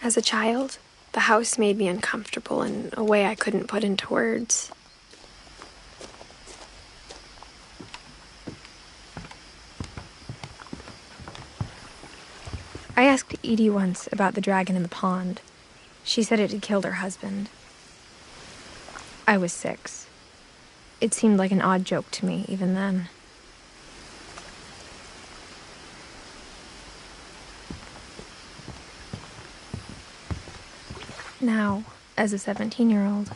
As a child, the house made me uncomfortable in a way I couldn't put into words. I asked Edie once about the dragon in the pond. She said it had killed her husband. I was 6. It seemed like an odd joke to me even then. Now, as a 17-year-old,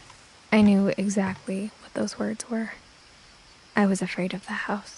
I knew exactly what those words were. I was afraid of the house.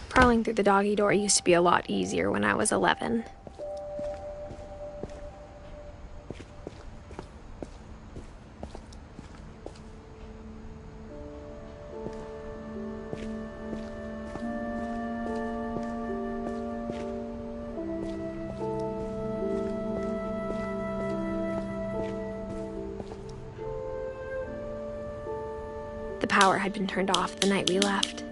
Crawling through the doggy door used to be a lot easier when I was 11. The power had been turned off the night we left.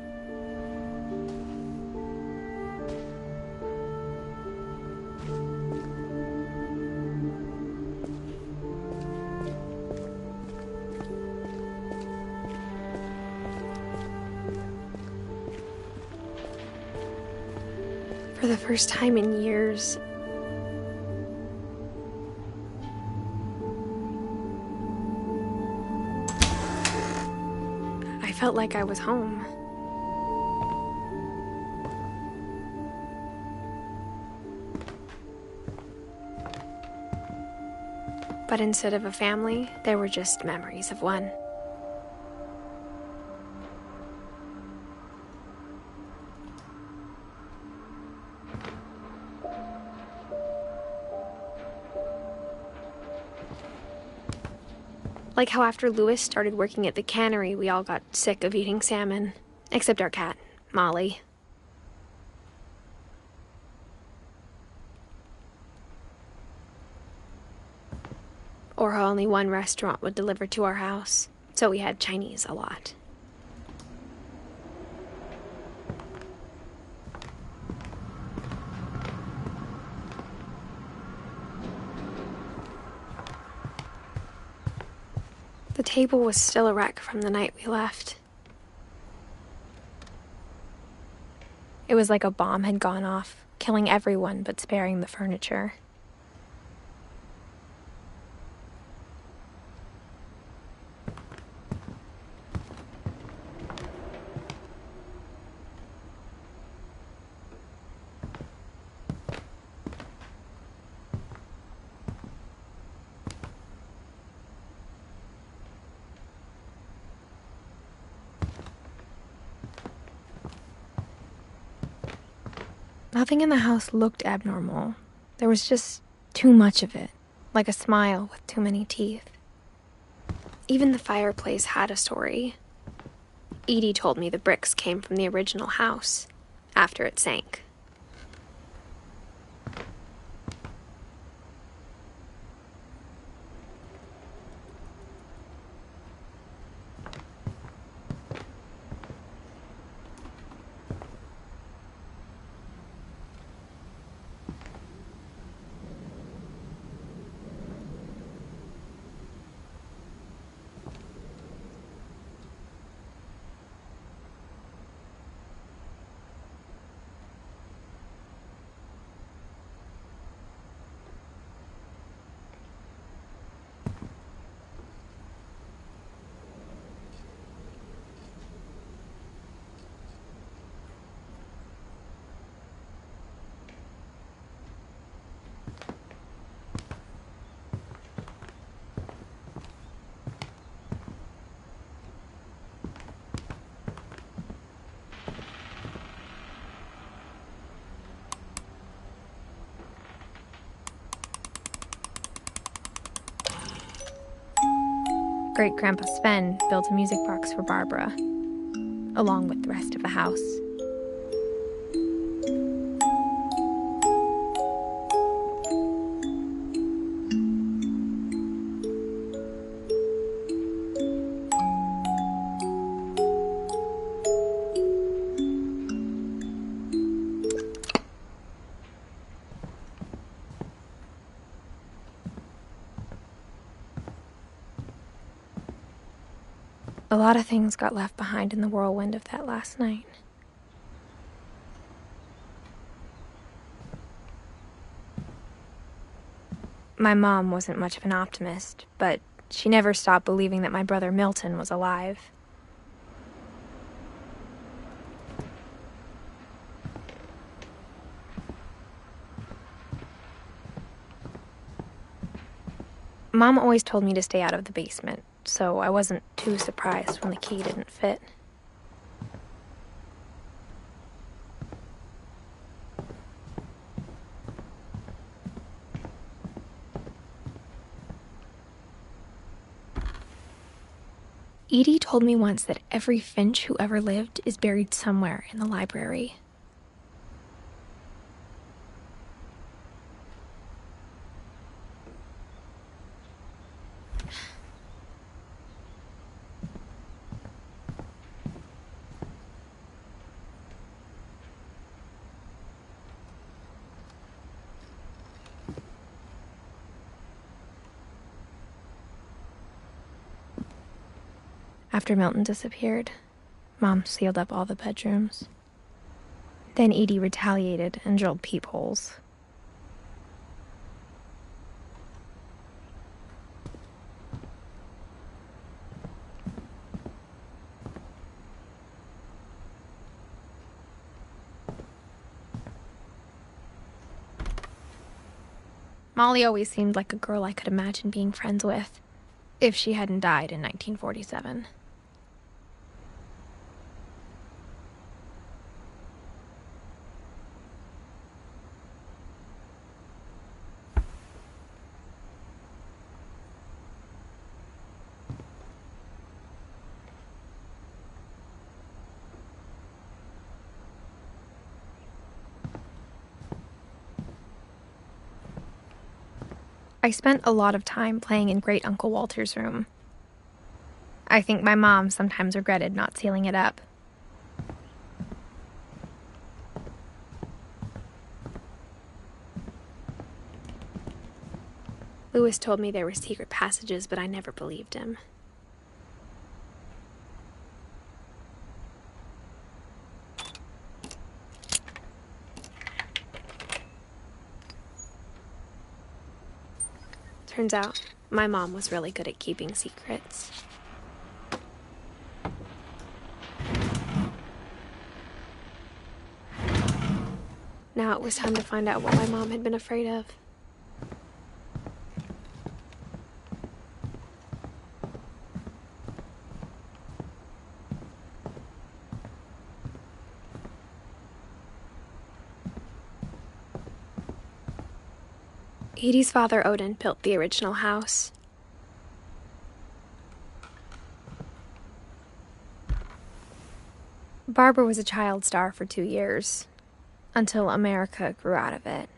For the first time in years, I felt like I was home. But instead of a family, there were just memories of one. Like how after Louis started working at the cannery, we all got sick of eating salmon. Except our cat, Molly. Or how only one restaurant would deliver to our house, so we had Chinese a lot. The table was still a wreck from the night we left. It was like a bomb had gone off, killing everyone but sparing the furniture. Nothing in the house looked abnormal. There was just too much of it, like a smile with too many teeth. Even the fireplace had a story. Edie told me the bricks came from the original house, after it sank. Great-Grandpa Sven built a music box for Barbara, along with the rest of the house. A lot of things got left behind in the whirlwind of that last night. My mom wasn't much of an optimist, but she never stopped believing that my brother Milton was alive. Mom always told me to stay out of the basement, so I wasn't too surprised when the key didn't fit. Edie told me once that every Finch who ever lived is buried somewhere in the library. After Milton disappeared, Mom sealed up all the bedrooms. Then Edie retaliated and drilled peepholes. Molly always seemed like a girl I could imagine being friends with, if she hadn't died in 1947. I spent a lot of time playing in Great Uncle Walter's room. I think my mom sometimes regretted not sealing it up. Lewis told me there were secret passages, but I never believed him. Turns out, my mom was really good at keeping secrets. Now it was time to find out what my mom had been afraid of. Edie's father, Odin, built the original house. Barbara was a child star for 2 years, until America grew out of it.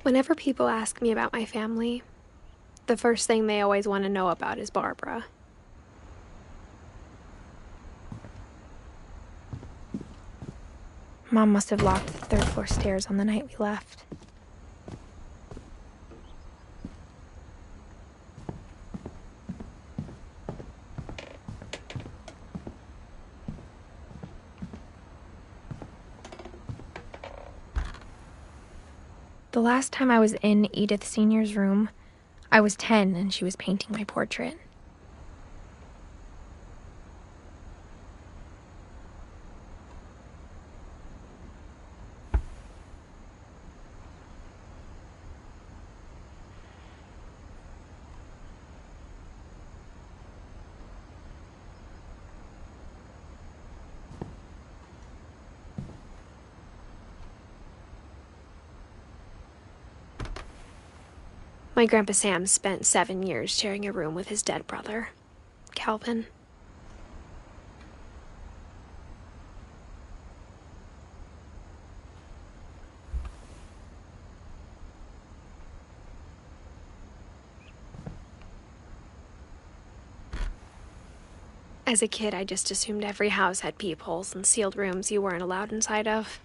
Whenever people ask me about my family, the first thing they always want to know about is Barbara. Mom must have locked the third floor stairs on the night we left. The last time I was in Edith Sr.'s room, I was 10 and she was painting my portrait. My Grandpa Sam spent 7 years sharing a room with his dead brother, Calvin. As a kid, I just assumed every house had peepholes and sealed rooms you weren't allowed inside of.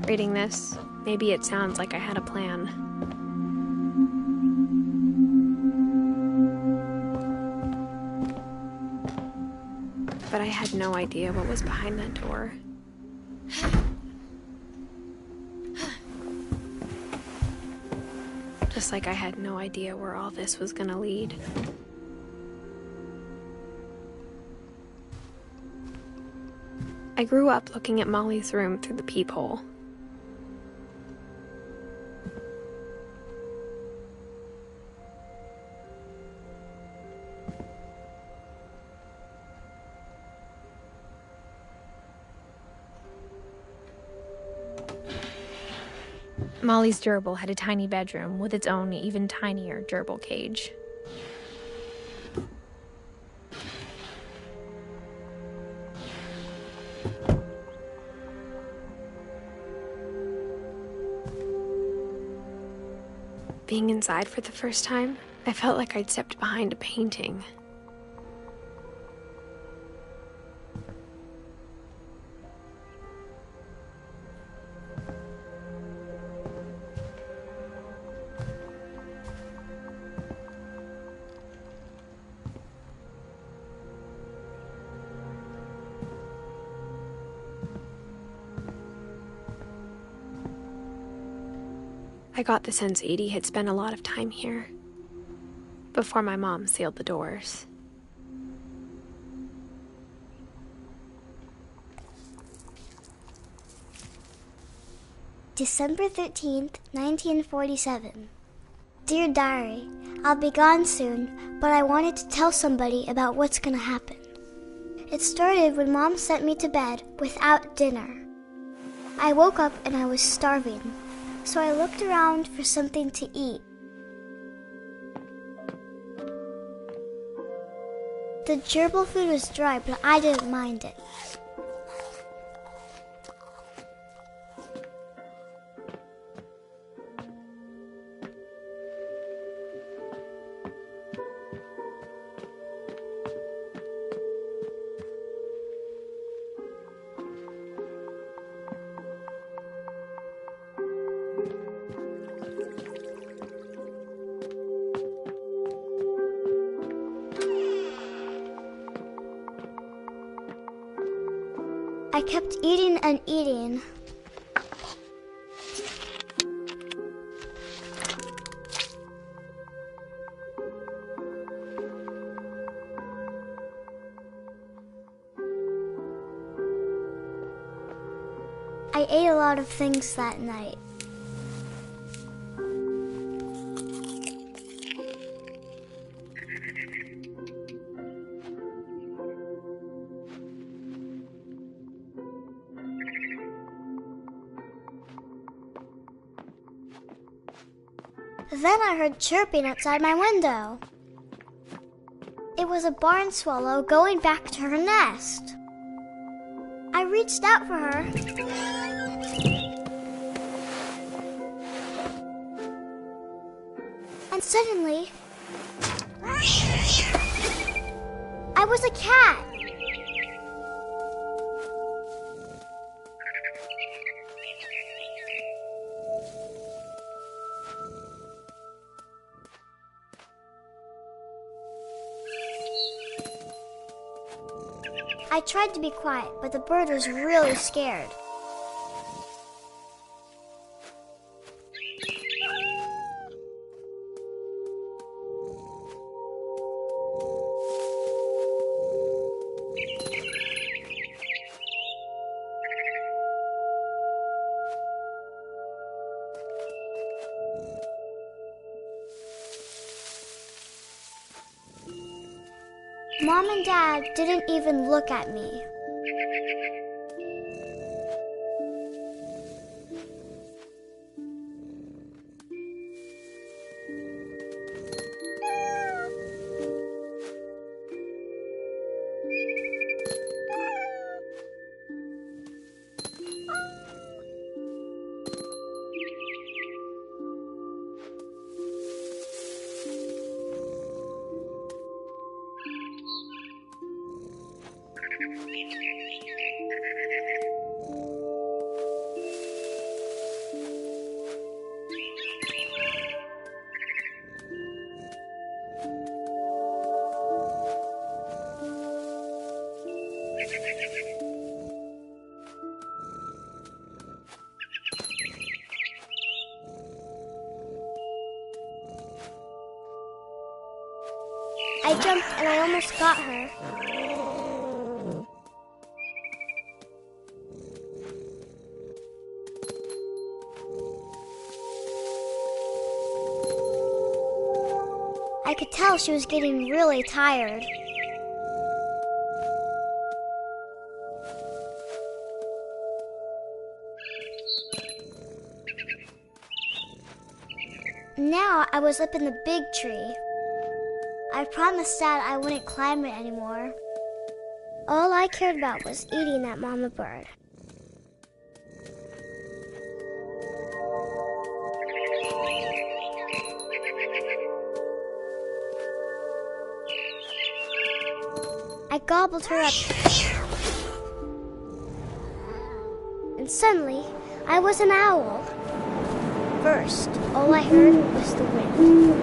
Reading this, maybe it sounds like I had a plan. But I had no idea what was behind that door. Just like I had no idea where all this was gonna lead. I grew up looking at Molly's room through the peephole. Molly's gerbil had a tiny bedroom with its own even tinier gerbil cage. Being inside for the first time, I felt like I'd stepped behind a painting. I got the sense Edie had spent a lot of time here, before my mom sealed the doors. December 13th, 1947. Dear Diary, I'll be gone soon, but I wanted to tell somebody about what's gonna happen. It started when Mom sent me to bed without dinner. I woke up and I was starving, so I looked around for something to eat. The gerbil food was dry, but I didn't mind it. I kept eating and eating. I ate a lot of things that night. Then I heard chirping outside my window. It was a barn swallow going back to her nest. I reached out for her. And suddenly, I was a cat. I tried to be quiet, but the bird was really scared. Mom and Dad didn't even look at me. I jumped and I almost got her. I could tell she was getting really tired. Now I was up in the big tree. I promised Dad I wouldn't climb it anymore. All I cared about was eating that mama bird. I gobbled her up. And suddenly, I was an owl. First, all I heard was the wind.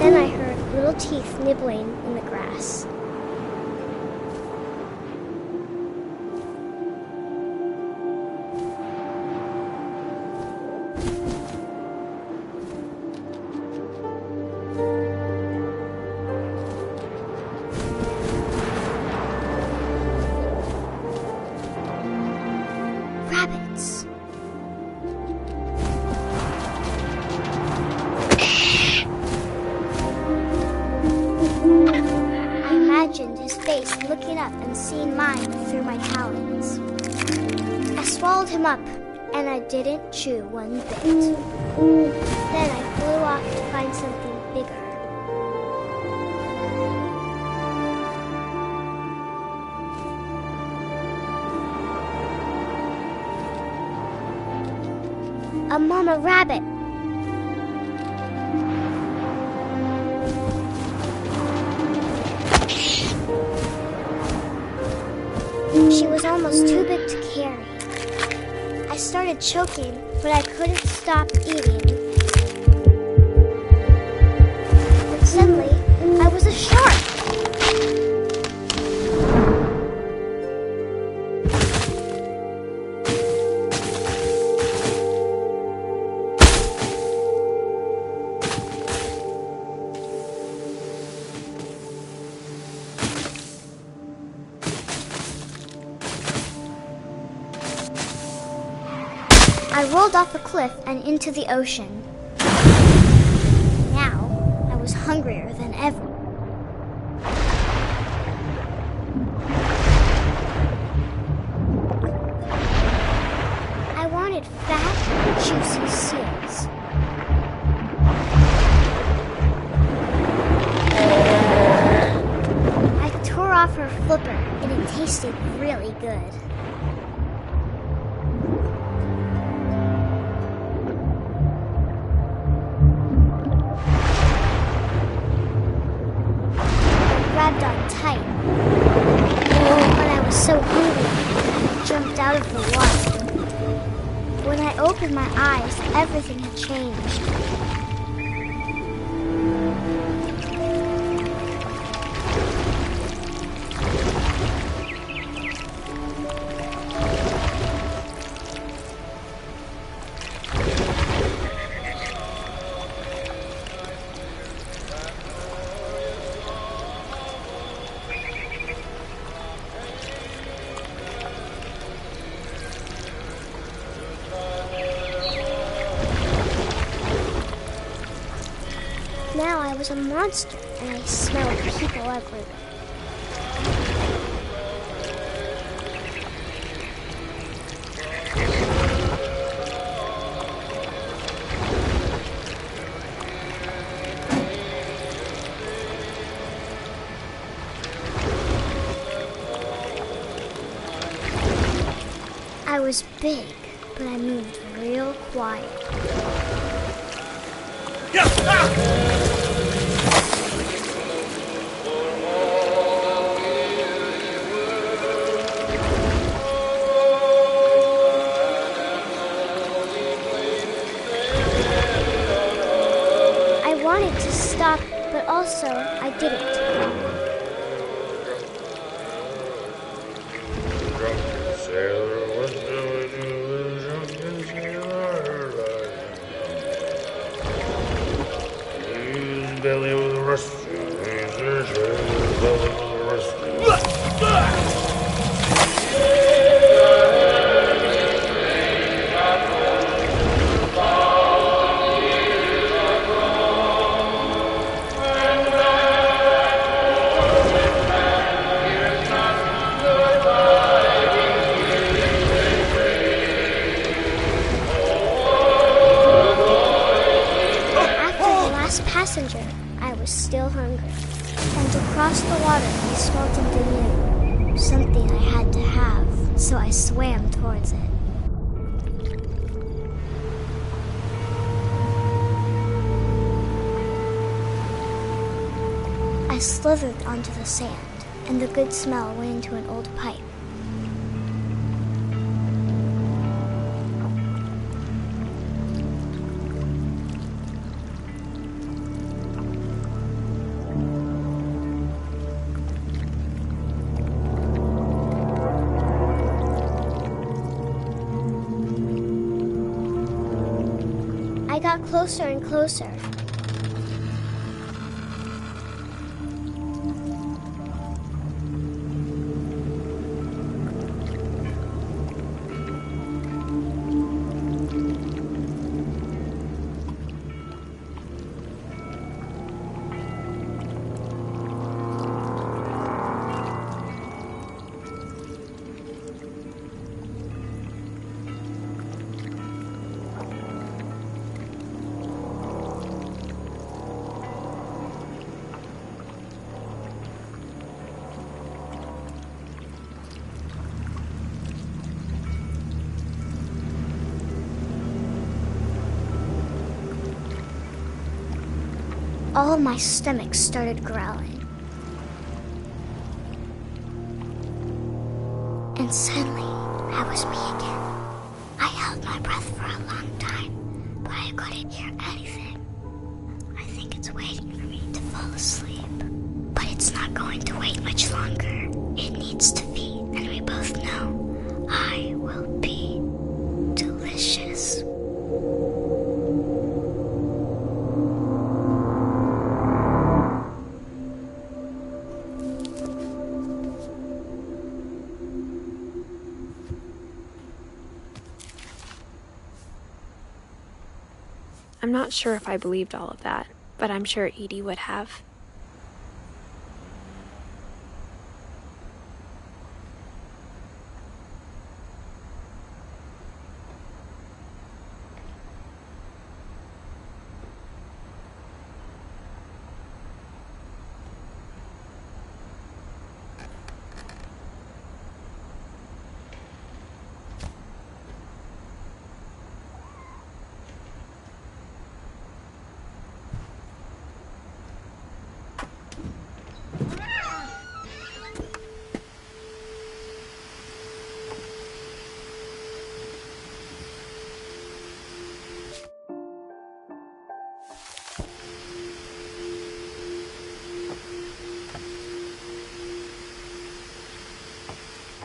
Then I heard little teeth nibbling in the grass. Rabbits. I imagined his face looking up and seeing mine through my talons. I swallowed him up, and I didn't chew one bit. Then I flew off to find something bigger. A mama rabbit. She was almost too big to carry. I started choking, but I couldn't stop eating. But suddenly, I was a shark. I rolled off a cliff and into the ocean. Now, I was hungrier than ever. I wanted fat, juicy seals. I tore off her flipper, and it tasted really good. opened my eyes, everything had changed. Now I was a monster, and I smelled people everywhere. I was big, but I moved real quiet. I wanted to stop, but also I didn't. Belly with a rust. Passenger, I was still hungry. And to cross the water, I smelled something new. Something I had to have, so I swam towards it. I slithered onto the sand, and the good smell went into an old pipe. I got closer and closer. All my stomach started growling. And suddenly, I was me again. I held my breath for a long time, but I couldn't hear anything. I think it's waiting for me to fall asleep. But it's not going to wait much longer. It needs to feed, and we both know I will be delicious. I'm not sure if I believed all of that, but I'm sure Edie would have.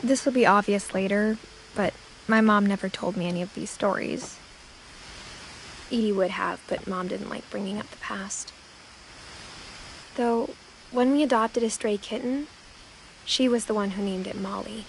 This will be obvious later, but my mom never told me any of these stories. Edie would have, but Mom didn't like bringing up the past. Though, when we adopted a stray kitten, she was the one who named it Molly.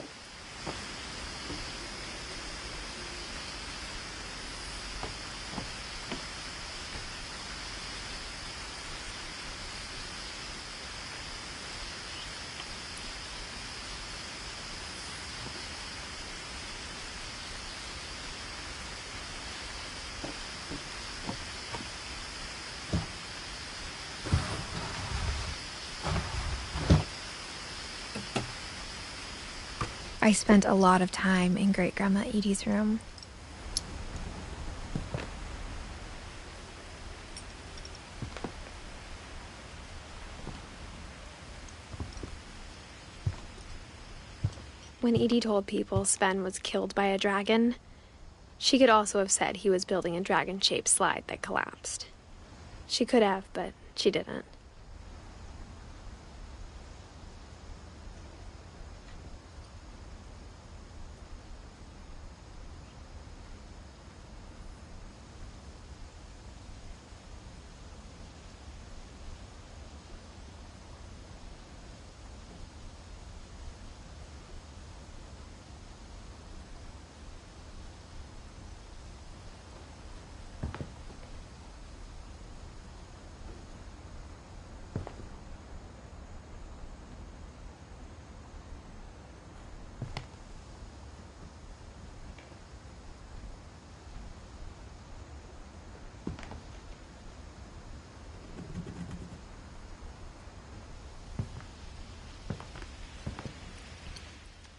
I spent a lot of time in Great-Grandma Edie's room. When Edie told people Sven was killed by a dragon, she could also have said he was building a dragon-shaped slide that collapsed. She could have, but she didn't.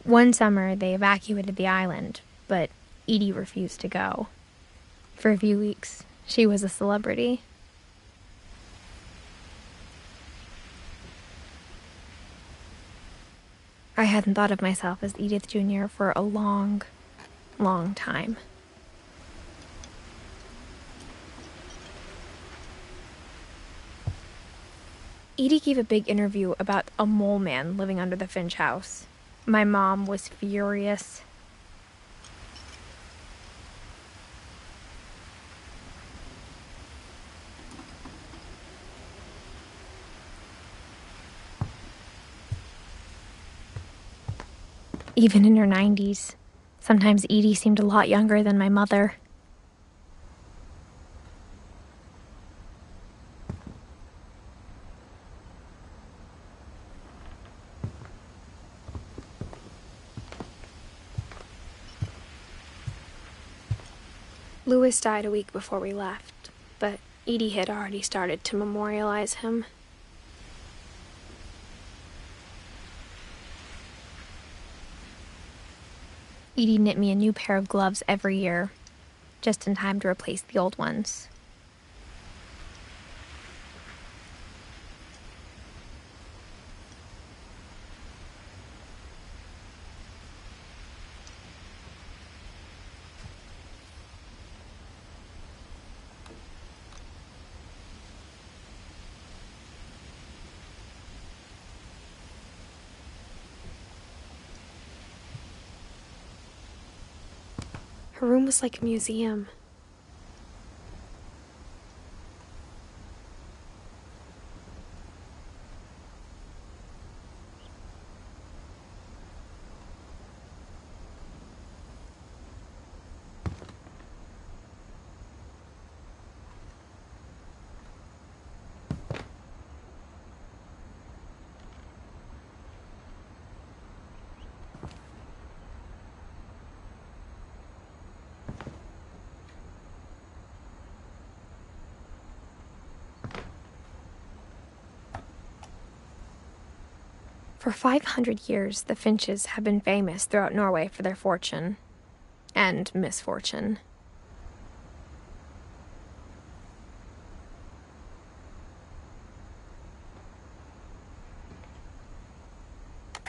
One summer, they evacuated the island, but Edie refused to go. For a few weeks, she was a celebrity. I hadn't thought of myself as Edith Jr. for a long, long time. Edie gave a big interview about a mole man living under the Finch house. My mom was furious. Even in her 90s, sometimes Edie seemed a lot younger than my mother. Louis died a week before we left, but Edie had already started to memorialize him. Edie knit me a new pair of gloves every year, just in time to replace the old ones. Her room was like a museum. For 500 years, the Finches have been famous throughout Norway for their fortune and misfortune.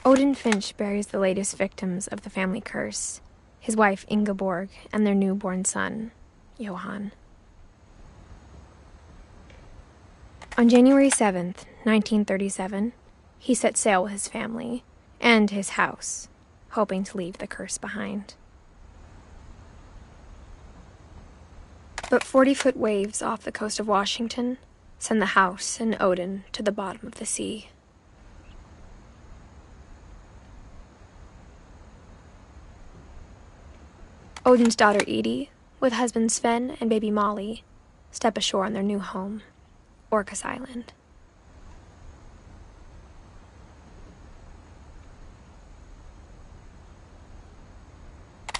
Odin Finch buries the latest victims of the family curse, his wife Ingeborg and their newborn son, Johan. On January 7th, 1937, he set sail with his family and his house hoping to leave the curse behind. But 40-foot waves off the coast of Washington send the house and Odin to the bottom of the sea. Odin's daughter Edith, with husband Sven and baby Molly, step ashore on their new home, Orcas Island.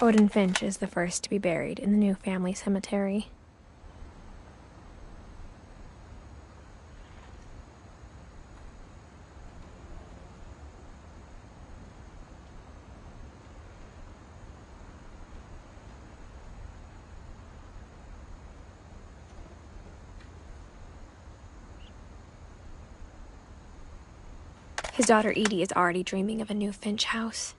Odin Finch is the first to be buried in the new family cemetery. His daughter Edie is already dreaming of a new Finch house.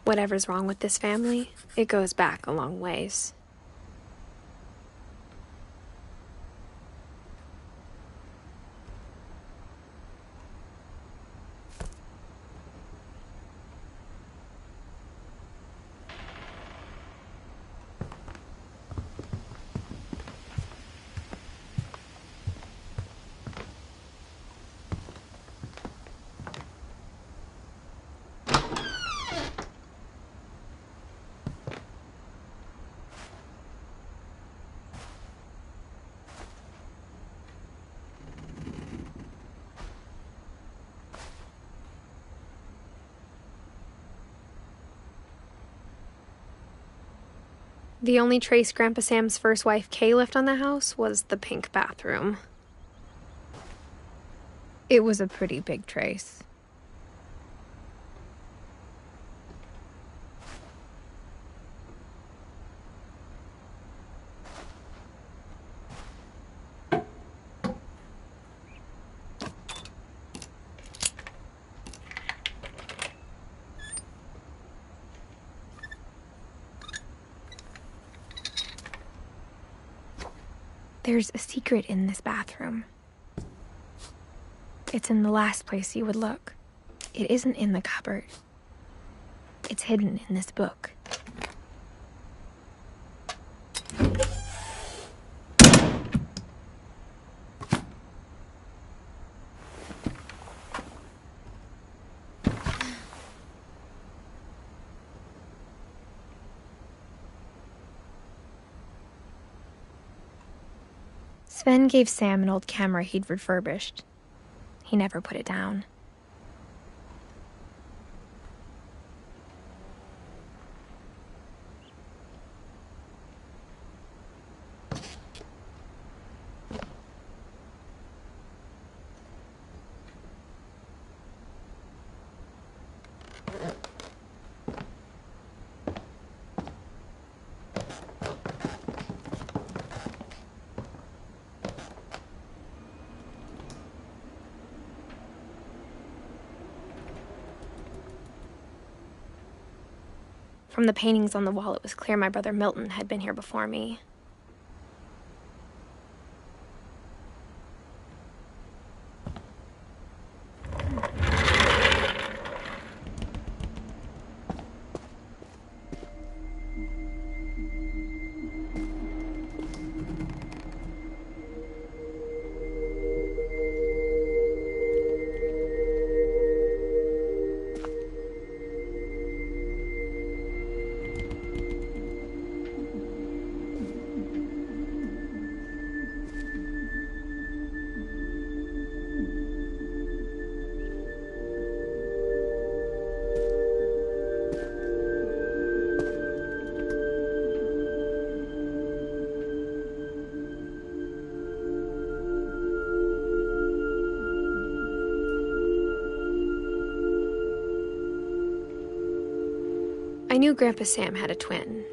Whatever's wrong with this family, it goes back a long ways. The only trace Grandpa Sam's first wife, Kay, left on the house was the pink bathroom. It was a pretty big trace. There's a secret in this bathroom. It's in the last place you would look. It isn't in the cupboard. It's hidden in this book. Sven gave Sam an old camera he'd refurbished. He never put it down. From the paintings on the wall, it was clear my brother Milton had been here before me. I knew Grandpa Sam had a twin.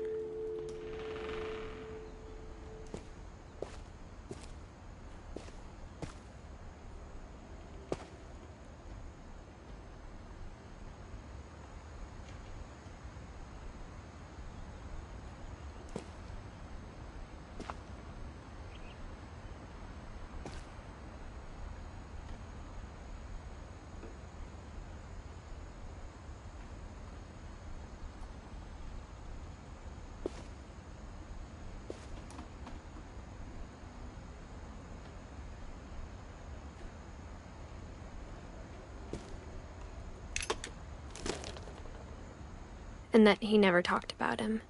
And that he never talked about him.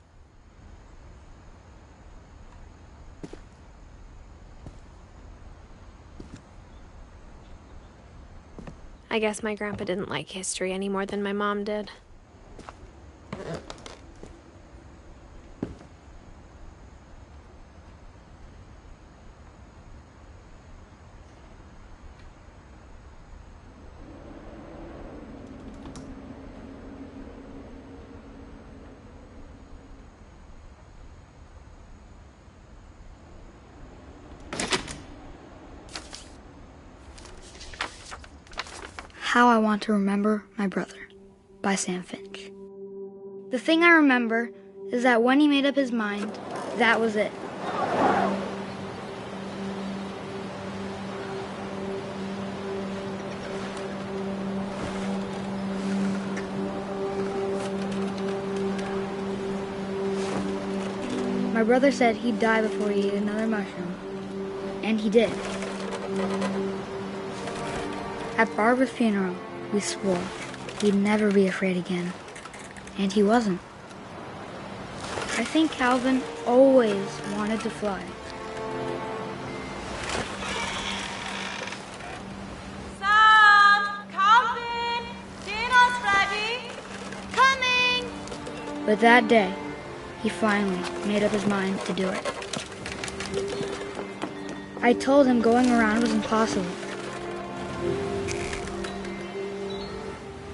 I guess my grandpa didn't like history any more than my mom did. How I Want to Remember My Brother by Sam Finch. The thing I remember is that when he made up his mind, that was it. My brother said he'd die before he ate another mushroom, and he did. At Barbara's funeral, we swore he'd never be afraid again, and he wasn't. I think Calvin always wanted to fly. Sam! Calvin! Dinner's ready! Coming! But that day, he finally made up his mind to do it. I told him going around was impossible.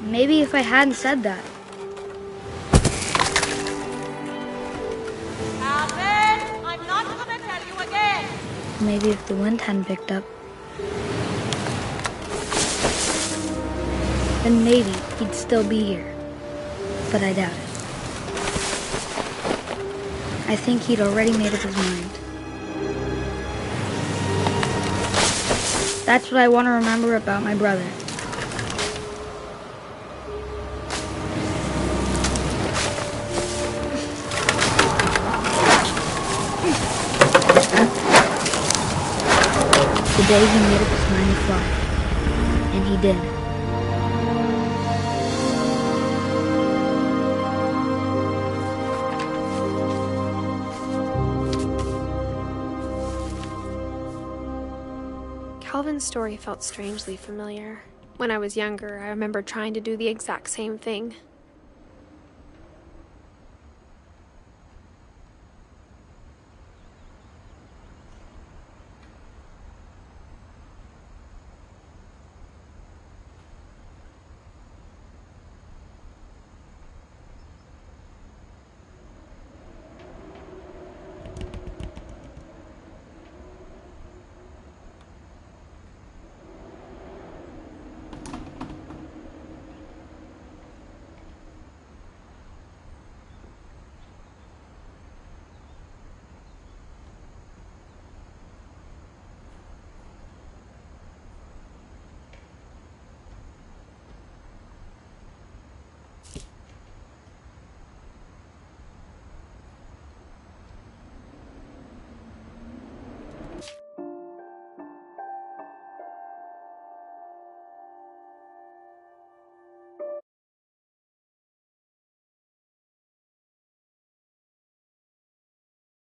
Maybe if I hadn't said that. Calvin! I'm not gonna tell you again! Maybe if the wind hadn't picked up. Then maybe he'd still be here. But I doubt it. I think he'd already made up his mind. That's what I want to remember about my brother. The day he made up his mind to fly. And he did. Calvin's story felt strangely familiar. When I was younger, I remember trying to do the exact same thing.